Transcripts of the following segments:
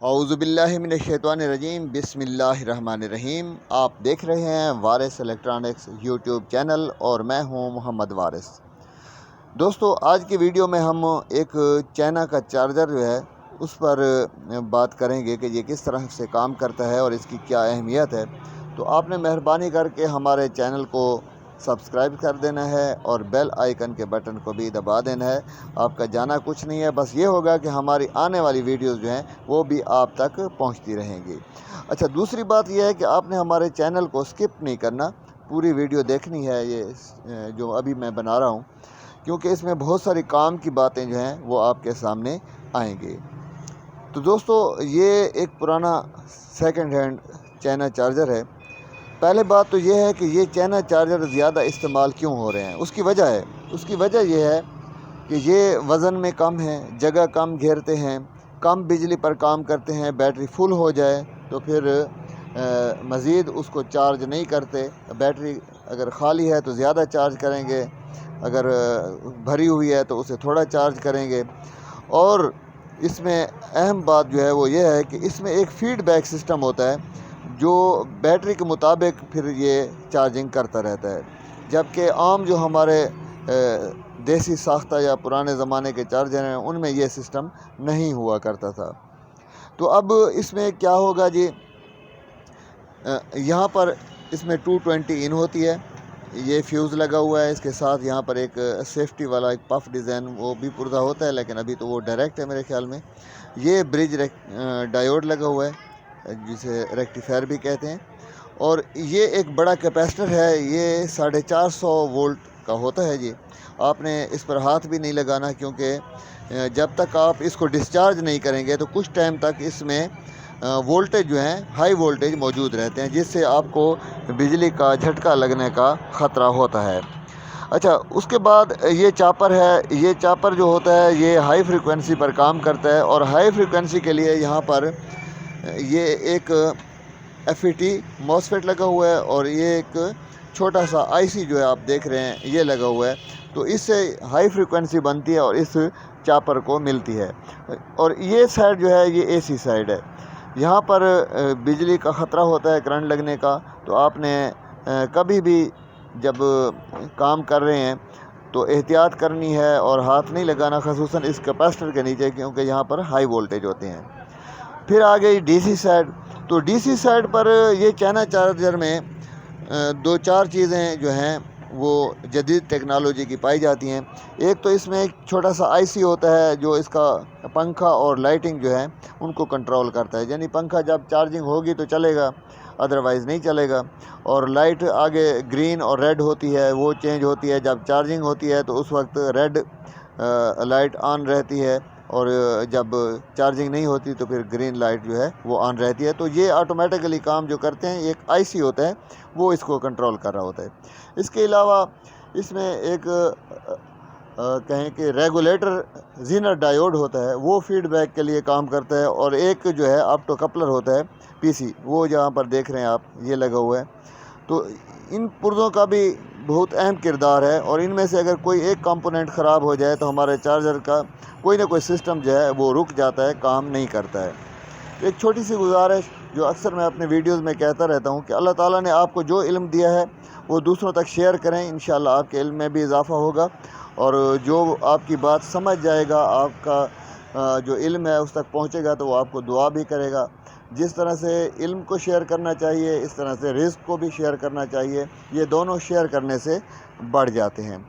औज़ुबिल्लाहि मिनश्शैतानिर्रजीम बिस्मिल्लाहिर्रहमानिर्रहीम। आप देख रहे हैं वारिस इलेक्ट्रॉनिक्स यूट्यूब चैनल और मैं हूं मोहम्मद वारिस। दोस्तों, आज की वीडियो में हम एक चाइना का चार्जर जो है उस पर बात करेंगे कि ये किस तरह से काम करता है और इसकी क्या अहमियत है। तो आपने मेहरबानी करके हमारे चैनल को सब्सक्राइब कर देना है और बेल आइकन के बटन को भी दबा देना है। आपका जाना कुछ नहीं है, बस ये होगा कि हमारी आने वाली वीडियोस जो हैं वो भी आप तक पहुंचती रहेंगी। अच्छा, दूसरी बात यह है कि आपने हमारे चैनल को स्किप नहीं करना, पूरी वीडियो देखनी है ये जो अभी मैं बना रहा हूँ, क्योंकि इसमें बहुत सारी काम की बातें जो हैं वो आपके सामने आएंगी। तो दोस्तों, ये एक पुराना सेकंड हैंड चाइना चार्जर है। पहले बात तो ये है कि ये चाइना चार्जर ज़्यादा इस्तेमाल क्यों हो रहे हैं। उसकी वजह यह है कि ये वज़न में कम है, जगह कम घेरते हैं, कम बिजली पर काम करते हैं। बैटरी फुल हो जाए तो फिर मज़ीद उसको चार्ज नहीं करते। बैटरी अगर ख़ाली है तो ज़्यादा चार्ज करेंगे, अगर भरी हुई है तो उसे थोड़ा चार्ज करेंगे। और इसमें अहम बात जो है वो ये है कि इसमें एक फ़ीडबैक सिस्टम होता है जो बैटरी के मुताबिक फिर ये चार्जिंग करता रहता है, जबकि आम जो हमारे देसी साख्ता या पुराने ज़माने के चार्जर हैं उनमें ये सिस्टम नहीं हुआ करता था। तो अब इसमें क्या होगा जी, यहाँ पर इसमें 220 इन होती है, ये फ्यूज़ लगा हुआ है, इसके साथ यहाँ पर एक सेफ्टी वाला एक पफ डिज़ाइन वो भी पुर्जा होता है, लेकिन अभी तो वो डायरेक्ट है मेरे ख्याल में। ये ब्रिज डायोड लगा हुआ है जिसे रेक्टिफायर भी कहते हैं, और ये एक बड़ा कैपेसिटर है, ये 450 वोल्ट का होता है जी। आपने इस पर हाथ भी नहीं लगाना, क्योंकि जब तक आप इसको डिस्चार्ज नहीं करेंगे तो कुछ टाइम तक इसमें वोल्टेज जो है हाई वोल्टेज मौजूद रहते हैं, जिससे आपको बिजली का झटका लगने का ख़तरा होता है। अच्छा, उसके बाद ये चापर है, ये चापर जो होता है ये हाई फ्रिक्वेंसी पर काम करता है, और हाई फ्रिक्वेंसी के लिए यहाँ पर ये एक FET मॉसफेट लगा हुआ है, और ये एक छोटा सा IC जो है आप देख रहे हैं ये लगा हुआ है। तो इससे हाई फ्रिक्वेंसी बनती है और इस चापर को मिलती है। और ये साइड जो है ये AC साइड है, यहाँ पर बिजली का ख़तरा होता है करंट लगने का। तो आपने कभी भी जब काम कर रहे हैं तो एहतियात करनी है और हाथ नहीं लगाना, ख़ुसूसन इस कैपेसिटर के नीचे, क्योंकि यहाँ पर हाई वोल्टेज होते हैं। फिर आ गई DC साइड। तो DC साइड पर ये चाइना चार्जर में 2-4 चीज़ें जो हैं वो जदीद टेक्नोलॉजी की पाई जाती हैं। एक तो इसमें एक छोटा सा IC होता है जो इसका पंखा और लाइटिंग जो है उनको कंट्रोल करता है, यानी पंखा जब चार्जिंग होगी तो चलेगा, अदरवाइज़ नहीं चलेगा। और लाइट आगे ग्रीन और रेड होती है, वो चेंज होती है जब चार्जिंग होती है, तो उस वक्त रेड लाइट ऑन रहती है, और जब चार्जिंग नहीं होती तो फिर ग्रीन लाइट जो है वो ऑन रहती है। तो ये ऑटोमेटिकली काम जो करते हैं, एक IC होता है वो इसको कंट्रोल कर रहा होता है। इसके अलावा इसमें एक कहें कि रेगुलेटर जीनर डायोड होता है, वो फीडबैक के लिए काम करता है। और एक जो है ऑप्टो कपलर होता है PC, वो जहाँ पर देख रहे हैं आप ये लगा हुआ है। तो इन पुर्जों का भी बहुत अहम किरदार है, और इनमें से अगर कोई एक कंपोनेंट ख़राब हो जाए तो हमारे चार्जर का कोई ना कोई सिस्टम जो है वो रुक जाता है, काम नहीं करता है। एक छोटी सी गुजारिश जो अक्सर मैं अपने वीडियोस में कहता रहता हूँ कि अल्लाह ताला ने आपको जो इल्म दिया है वो दूसरों तक शेयर करें, इंशाअल्लाह आपके इल्म में भी इजाफ़ा होगा, और जो आपकी बात समझ जाएगा, आपका जो इल्म है उस तक पहुँचेगा तो वो आपको दुआ भी करेगा। जिस तरह से इल्म को शेयर करना चाहिए, इस तरह से रिज़्क़ को भी शेयर करना चाहिए, ये दोनों शेयर करने से बढ़ जाते हैं।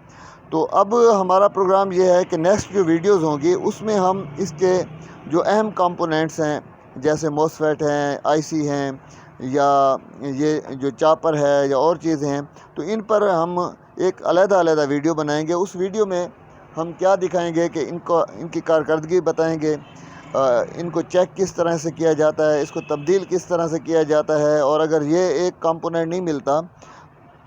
तो अब हमारा प्रोग्राम ये है कि नेक्स्ट जो वीडियोस होंगी उसमें हम इसके जो अहम कंपोनेंट्स हैं, जैसे मॉसफेट हैं, IC हैं, या ये जो चापर है या और चीज़ें हैं, तो इन पर हम एक अलग-अलग वीडियो बनाएंगे। उस वीडियो में हम क्या दिखाएंगे कि इनकी कारकर्दगी बताएंगे, इनको चेक किस तरह से किया जाता है, इसको तब्दील किस तरह से किया जाता है, और अगर ये एक कंपोनेंट नहीं मिलता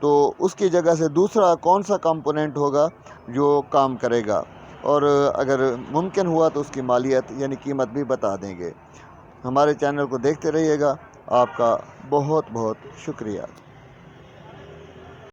तो उसकी जगह से दूसरा कौन सा कंपोनेंट होगा जो काम करेगा, और अगर मुमकिन हुआ तो उसकी मालियत यानी कीमत भी बता देंगे। हमारे चैनल को देखते रहिएगा। आपका बहुत बहुत शुक्रिया।